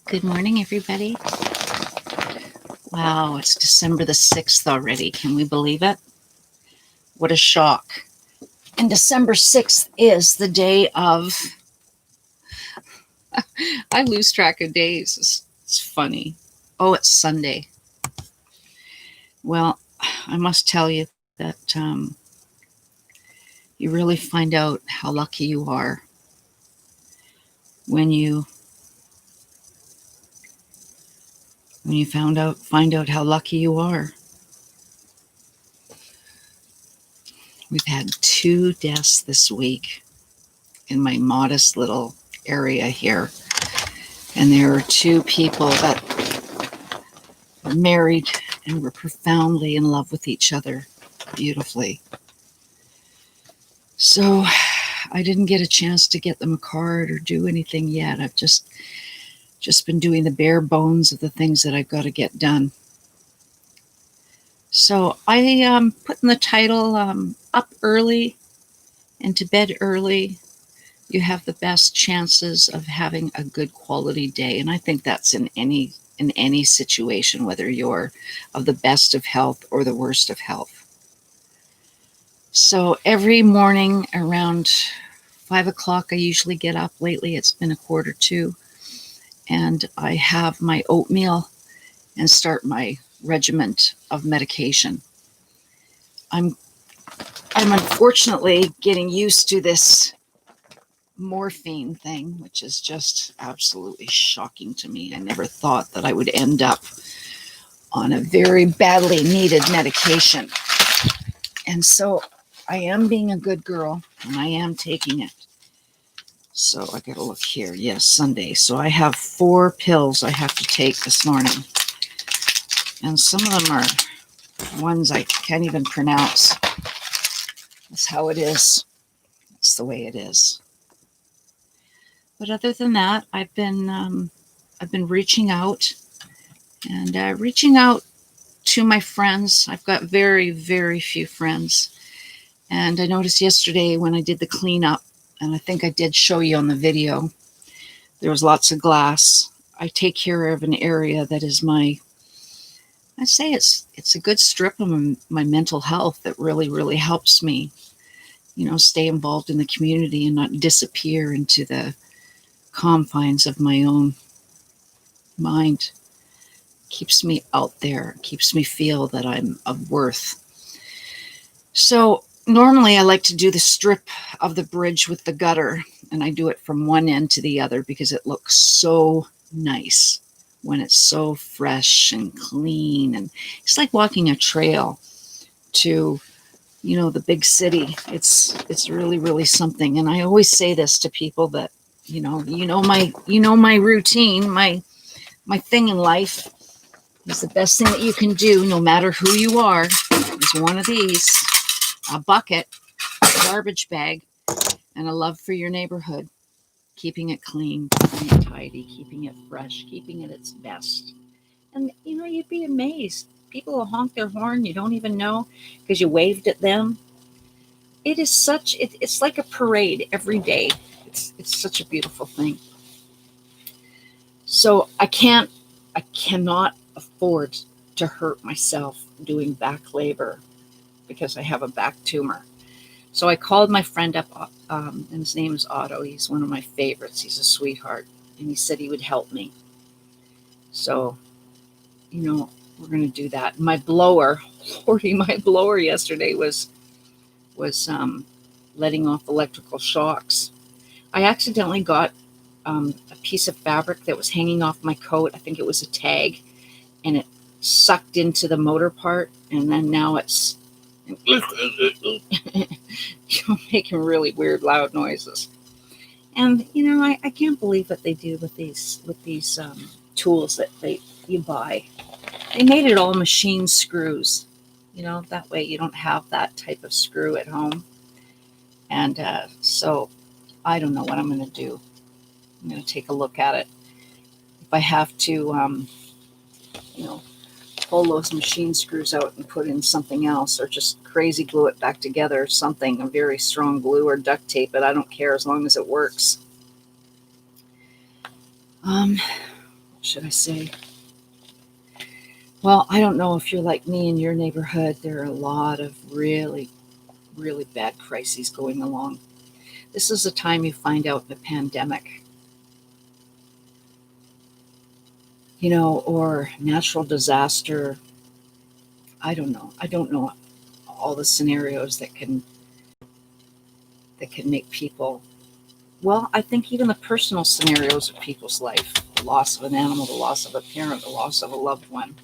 Good morning, everybody. Wow, it's December the 6th already. Can we believe it? What a shock. And December 6th is the day of. I lose track of days. It's funny. Oh, it's Sunday. Well, I must tell you that you really find out how lucky you are when you find out how lucky you are. We've had 2 deaths this week in my modest little area here. And there are 2 people that were married and were profoundly in love with each other beautifully. So I didn't get a chance to get them a card or do anything yet. I've just been doing the bare bones of the things that I've got to get done. So I put in the title, Up Early and to Bed Early, you have the best chances of having a good quality day. And I think that's in any situation, whether you're of the best of health or the worst of health. So every morning around 5 o'clock, I usually get up. Lately, it's been 1:45, and I have my oatmeal and start my regiment of medication. I'm unfortunately getting used to this morphine thing, which is just absolutely shocking to me. I never thought that I would end up on a very badly needed medication. And so I am being a good girl and I am taking it. So I gotta look here. Yes, Sunday. So I have 4 pills I have to take this morning. And some of them are ones I can't even pronounce. That's how it is. That's the way it is. But other than that, I've been reaching out to my friends. I've got very, very few friends. And I noticed yesterday when I did the cleanup, and I think I did show you on the video, there was lots of glass. I take care of an area that is I'd say it's a good strip of my mental health that really, really helps me, stay involved in the community and not disappear into the confines of my own mind. Keeps me out there, keeps me feel that I'm of worth. So normally I like to do the strip of the bridge with the gutter, and I do it from one end to the other because it looks so nice when it's so fresh and clean. And it's like walking a trail to, the big city. It's really, really something. And I always say this to people that, my routine, my thing in life is the best thing that you can do, no matter who you are, is one of these: a bucket, a garbage bag, and a love for your neighborhood. Keeping it clean, keeping it tidy, keeping it fresh, keeping it its best. And, you'd be amazed. People will honk their horn, you don't even know, because you waved at them. It's like a parade every day. It's such a beautiful thing. So I cannot afford to hurt myself doing back labor because I have a back tumor. So I called my friend up, and his name is Otto. He's one of my favorites. He's a sweetheart, and he said he would help me. So, we're going to do that. My blower, Lordy, my blower yesterday was letting off electrical shocks. I accidentally got a piece of fabric that was hanging off my coat. I think it was a tag, and it sucked into the motor part, and then now it's making really weird, loud noises. And I can't believe what they do with these tools that you buy. They made it all machine screws. That way you don't have that type of screw at home. And so I don't know what I'm going to do. I'm going to take a look at it. If I have to, pull those machine screws out and put in something else, or just crazy glue it back together, something, a very strong glue, or duct tape it, I don't care as long as it works. should I say? Well, I don't know if you're like me in your neighborhood. There are a lot of really, really bad crises going along. This is the time you find out the pandemic, or natural disaster. I don't know. I don't know all the scenarios that can make people. Well, I think even the personal scenarios of people's life, the loss of an animal, the loss of a parent, the loss of a loved one,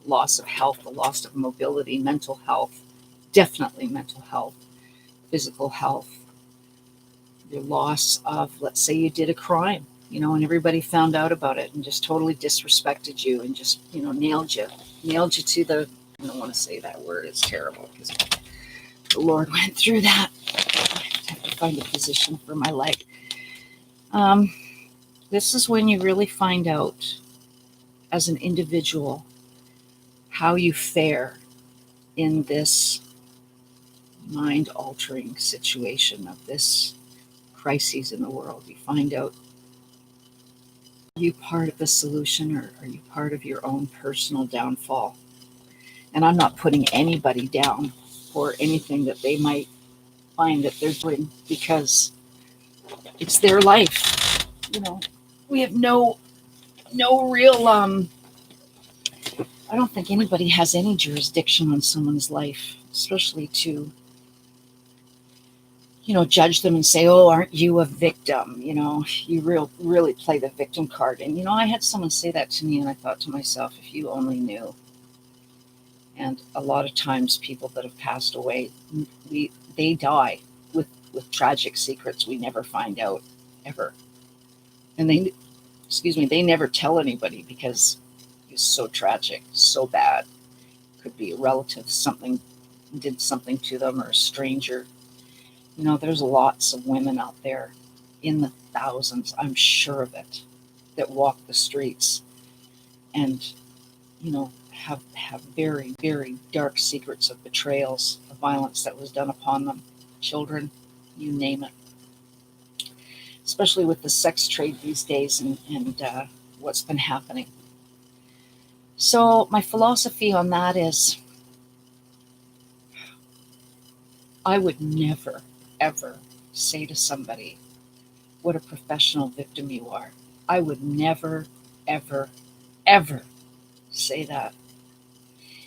loss of health, the loss of mobility, mental health, definitely mental health, physical health, the loss of, let's say you did a crime, and everybody found out about it and just totally disrespected you and just, nailed you to the, I don't want to say that word, it's terrible because the Lord went through that. I have to find a position for my leg. This is when you really find out as an individual how you fare in this mind altering situation of this crises in the world. You find out, are you part of the solution or are you part of your own personal downfall? And I'm not putting anybody down for anything that they might find that they're doing because it's their life. We have no real I don't think anybody has any jurisdiction on someone's life, especially to judge them and say, oh, aren't you a victim? You really play the victim card. And, I had someone say that to me and I thought to myself, if you only knew. And a lot of times people that have passed away, they die with tragic secrets we never find out ever. And they never tell anybody because it's so tragic, so bad. Could be a relative, something did something to them or a stranger. There's lots of women out there in the thousands, I'm sure of it, that walk the streets and, have very, very dark secrets of betrayals, of violence that was done upon them, children, you name it. Especially with the sex trade these days and what's been happening. So my philosophy on that is I would never, ever say to somebody, what a professional victim you are. I would never, ever, ever say that.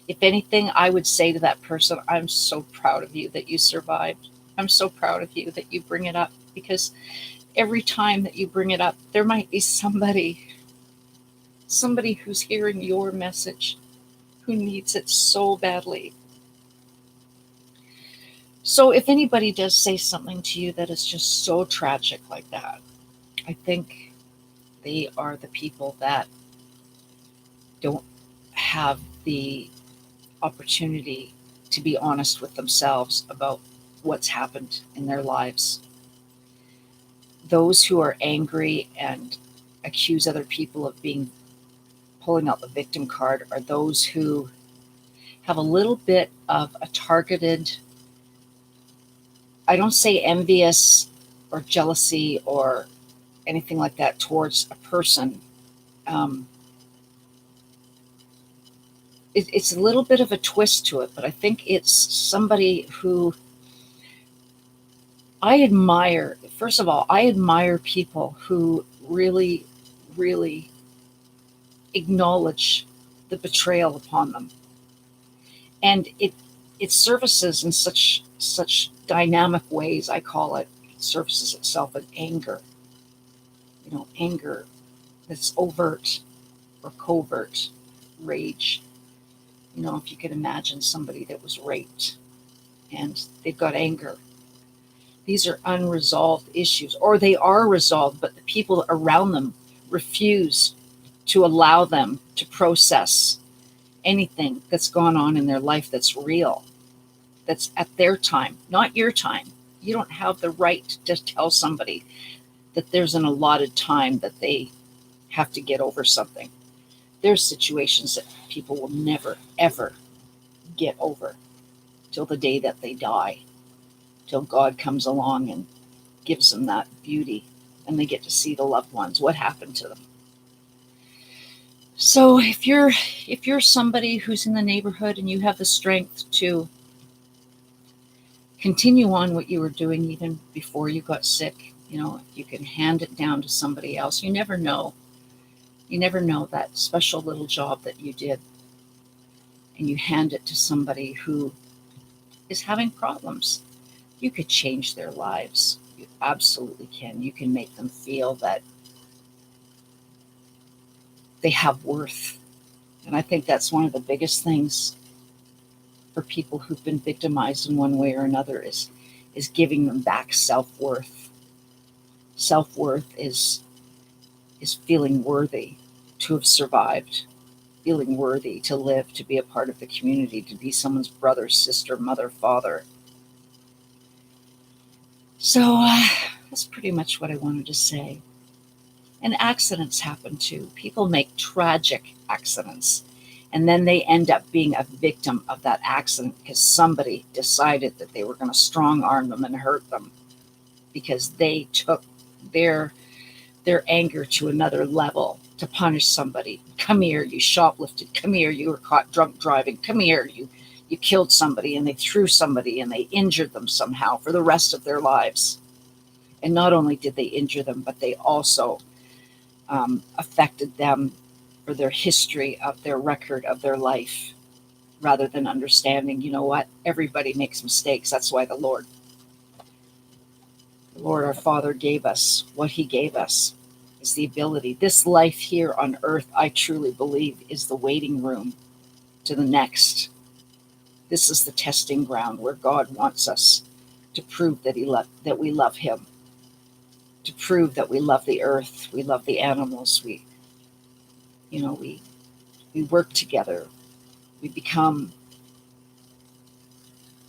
If anything, I would say to that person, I'm so proud of you that you survived. I'm so proud of you that you bring it up because every time that you bring it up, there might be somebody who's hearing your message who needs it so badly. So if anybody does say something to you that is just so tragic like that, I think they are the people that don't have the opportunity to be honest with themselves about what's happened in their lives. Those who are angry and accuse other people of pulling out the victim card are those who have a little bit of a targeted, I don't say envious or jealousy or anything like that towards a person. Um, it's a little bit of a twist to it, but I think it's somebody who I admire. First of all, I admire people who really, really acknowledge the betrayal upon them, and it surfaces in such dynamic ways. I call it surfaces itself in anger. Anger that's overt or covert, rage. If you could imagine somebody that was raped and they've got anger. These are unresolved issues, or they are resolved, but the people around them refuse to allow them to process anything that's gone on in their life that's real, that's at their time, not your time. You don't have the right to tell somebody that there's an allotted time that they have to get over something. There's situations that people will never, ever get over till the day that they die, till God comes along and gives them that beauty and they get to see the loved ones, what happened to them. So if you're somebody who's in the neighborhood and you have the strength to continue on what you were doing even before you got sick, if you can hand it down to somebody else, you never know. You never know that special little job that you did, and you hand it to somebody who is having problems. You could change their lives. You absolutely can. You can make them feel that they have worth. And I think that's one of the biggest things for people who've been victimized in one way or another is giving them back self-worth. Self-worth is feeling worthy to have survived, feeling worthy to live, to be a part of the community, to be someone's brother, sister, mother, father. So that's pretty much what I wanted to say. And accidents happen too. People make tragic accidents, and then they end up being a victim of that accident because somebody decided that they were going to strong arm them and hurt them because they took their anger to another level to punish somebody. Come here, you shoplifted. Come here, you were caught drunk driving. Come here, you killed somebody, and they threw somebody and they injured them somehow for the rest of their lives. And not only did they injure them, but they also affected them for their history of their record of their life, rather than understanding, you know what, everybody makes mistakes. That's why the Lord our Father gave us what he gave us, is the ability. This life here on earth, I truly believe, is the waiting room to the next. This is the testing ground where God wants us to prove that we love him, to prove that we love the earth, we love the animals, we work together, we become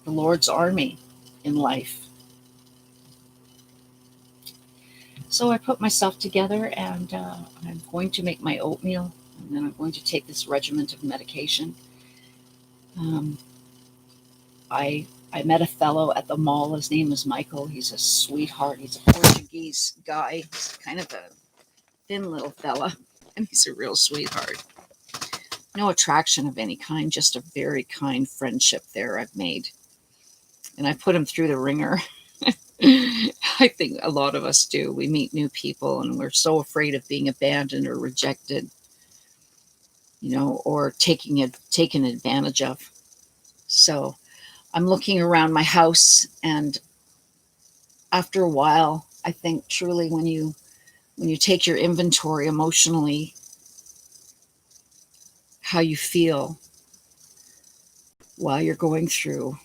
the Lord's army in life. So I put myself together, and I'm going to make my oatmeal, and then I'm going to take this regimen of medication. I met a fellow at the mall. His name is Michael. He's a sweetheart. He's a Portuguese guy. He's kind of a thin little fella, and he's a real sweetheart. No attraction of any kind, just a very kind friendship there I've made. And I put him through the ringer. I think a lot of us do. We meet new people and we're so afraid of being abandoned or rejected, or taken advantage of. So I'm looking around my house, and after a while, I think truly when you take your inventory emotionally, how you feel while you're going through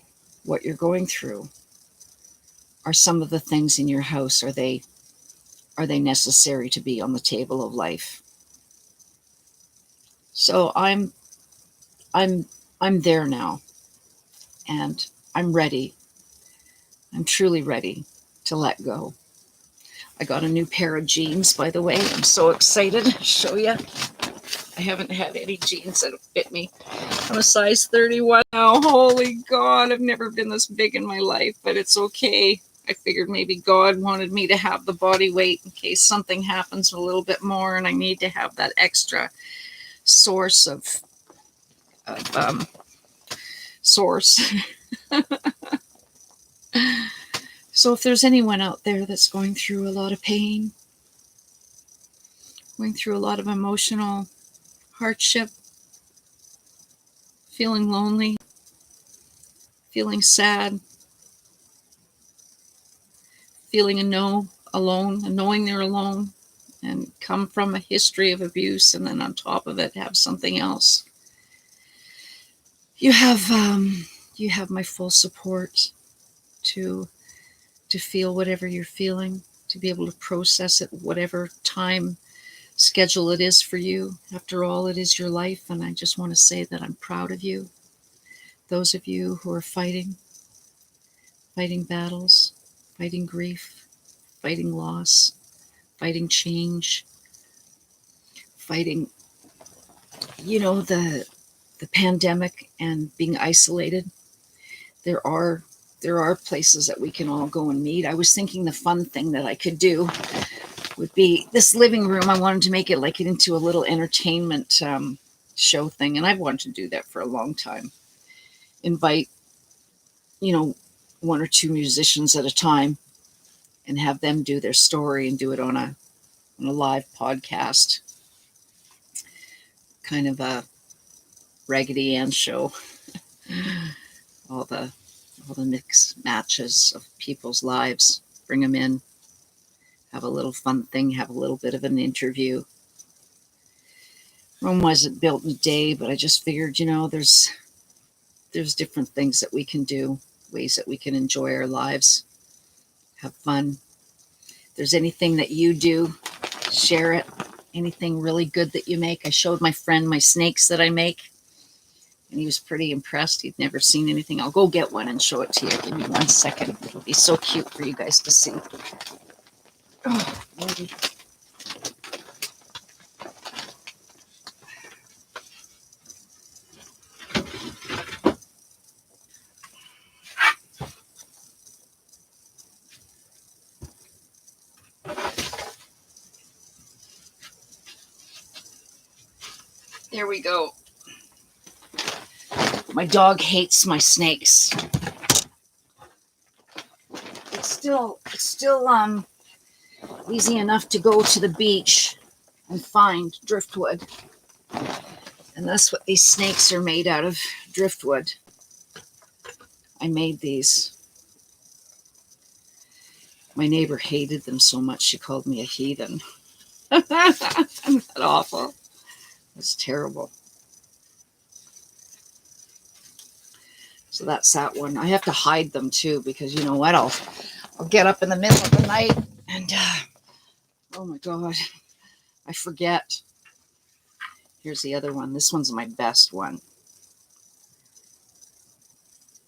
what you're going through, are some of the things in your house, are they necessary to be on the table of life? So I'm there now, and I'm ready. I'm truly ready to let go. I got a new pair of jeans, by the way. I'm so excited to show you. I haven't had any jeans that fit me. I'm a size 31 now. Holy God, I've never been this big in my life, but it's okay. I figured maybe God wanted me to have the body weight in case something happens a little bit more and I need to have that extra source of source. So if there's anyone out there that's going through a lot of pain, going through a lot of emotional hardship, feeling lonely, feeling sad, feeling alone, and knowing they're alone, and come from a history of abuse, and then on top of it have something else, you have my full support to feel whatever you're feeling, to be able to process it, whatever time schedule it is for you. After all, it is your life, and I just want to say that I'm proud of you. Those of you who are fighting battles, fighting grief, fighting loss, fighting change, fighting, the pandemic and being isolated. There are places that we can all go and meet. I was thinking the fun thing that I could do would be this living room. I wanted to make it like into a little entertainment show thing, and I've wanted to do that for a long time. Invite, one or two musicians at a time and have them do their story and do it on a live podcast, kind of a Raggedy Ann show. all the mix matches of people's lives, bring them in, have a little fun thing, have a little bit of an interview. Rome wasn't built in a day, but I just figured, there's different things that we can do, ways that we can enjoy our lives, have fun. If there's anything that you do, share it. Anything really good that you make. I showed my friend my snakes that I make, and he was pretty impressed. He'd never seen anything. I'll go get one and show it to you. Give me 1 second. It'll be so cute for you guys to see. Oh, Lordy. There we go. My dog hates my snakes. It's still easy enough to go to the beach and find driftwood. And that's what these snakes are made out of, driftwood. I made these. My neighbor hated them so much she called me a heathen. Isn't that awful? It's terrible. So that's that one. I have to hide them too, because you know what? I'll get up in the middle of the night and oh my God, I forget. Here's the other one. This one's my best one.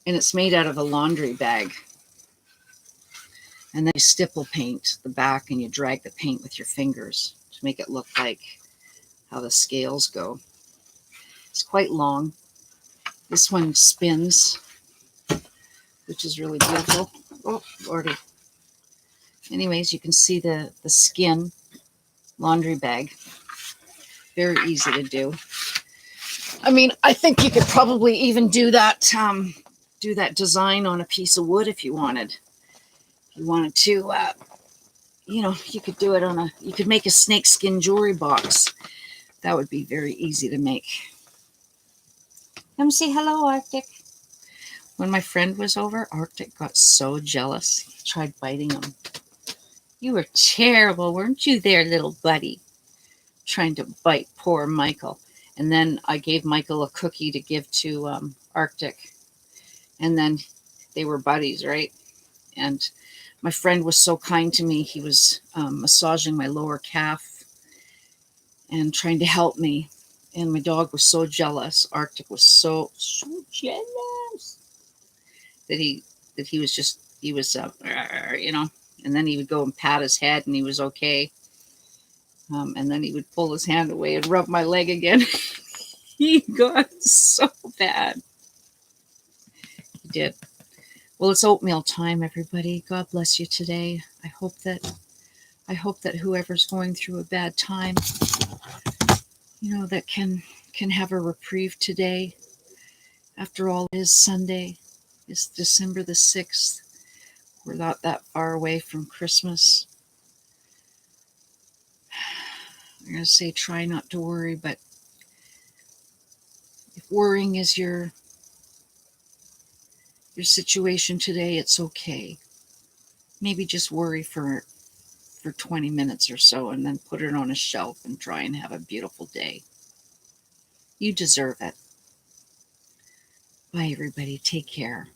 And it's made out of a laundry bag. And then you stipple paint the back and you drag the paint with your fingers to make it look like how the scales go. It's quite long. This one spins, which is really beautiful. Oh, Lordy. Anyways, you can see the skin laundry bag. Very easy to do. I mean, I think you could probably even do that design on a piece of wood if you wanted. If you wanted to, you could do it you could make a snakeskin jewelry box. That would be very easy to make. Come say hello, Arctic. When my friend was over, Arctic got so jealous. He tried biting him. You were terrible, weren't you there, little buddy? Trying to bite poor Michael. And then I gave Michael a cookie to give to Arctic. And then they were buddies, right? And my friend was so kind to me. He was massaging my lower calf and trying to help me. And my dog was so jealous. Arctic was so jealous that he was and then he would go and pat his head and he was okay. And then he would pull his hand away and rub my leg again. He got so bad. He did. Well, it's oatmeal time, everybody. God bless you today. I hope that whoever's going through a bad time, that can have a reprieve today. After all, it is Sunday. It's December the 6th. We're not that far away from Christmas. I'm going to say try not to worry, but if worrying is your situation today, it's okay. Maybe just worry for 20 minutes or so and then put it on a shelf and try and have a beautiful day. You deserve it. Bye, everybody. Take care.